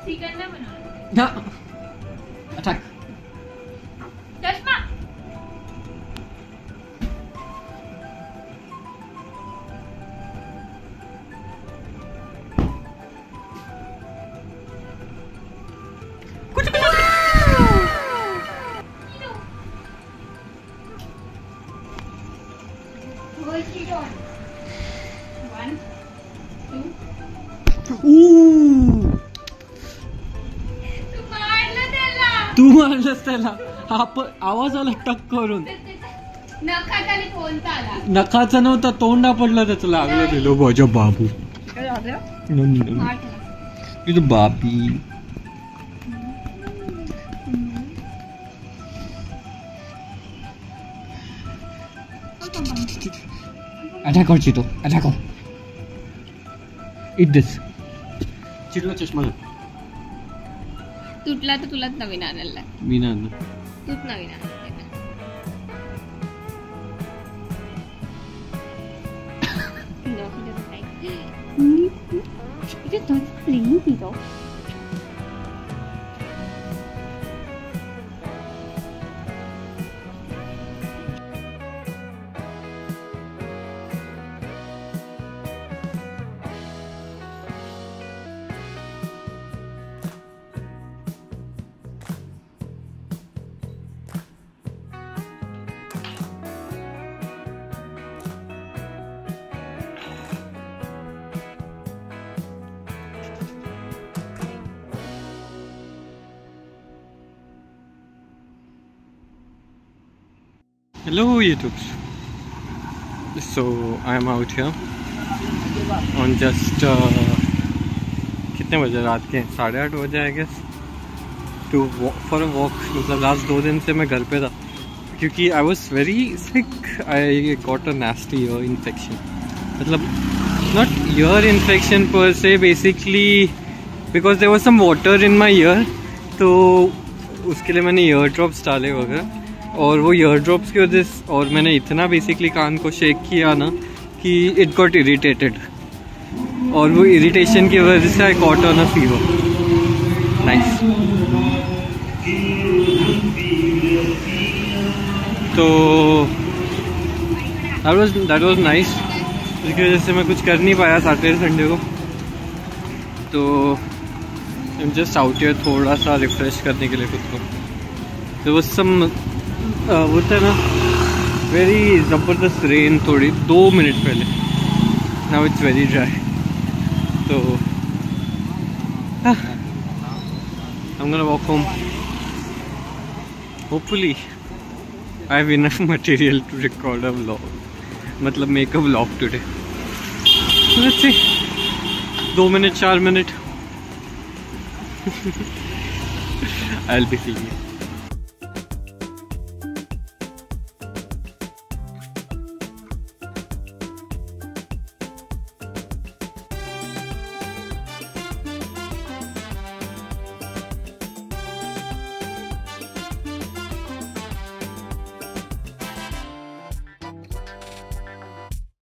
सिकंदर बनवलं ना अटॅक चष्मा तू मारलंस त्याला आवाज आला टक करून नखाताने कोणता आला नखाचं नव्हतं तोंडा पडलं त्याचं लागलं दिलो माझ्या बाबू तुझं बाबी अटॅक कर चितो अटॅक कर इट दिस चिटला चष्मा तुटला तर तुलाच नवीन आणायला मी ना तूच नवीन आणायला Hello YouTube. So I am out here on just कितने बजे रात के 8:30 बजे I guess to walk for a walk. मतलब लास्ट 2 दिन से मैं घर पे था क्योंकि I was very sick. I got a nasty ear infection. मतलब not ear infection per se, basically because there was some water in my ear. तो उसके लिए मैंने ईयर ड्रॉप्स डाले वगैरह और वो ईयर ड्रॉप्स की वजह से और मैंने इतना बेसिकली कान को शेक किया ना कि इट गॉट इरिटेटेड और वो इरिटेशन की वजह से I got on a fever. Nice. तो दैट वाज नाइस. उसकी वजह से मैं कुछ कर नहीं पाया सैटरडे संडे को. तो जस्ट आउट हियर थोड़ा सा रिफ्रेश करने के लिए खुद को. तो वो सम वो था ना वेरी ज़बरदस्त रेन थोड़ी 2 मिनट पहले. Now it's very dry. तो I'm gonna walk home. Hopefully I have enough material to record a vlog. मतलब make a vlog today. Let's see. 2 minute 4 minute I'll be seeing you.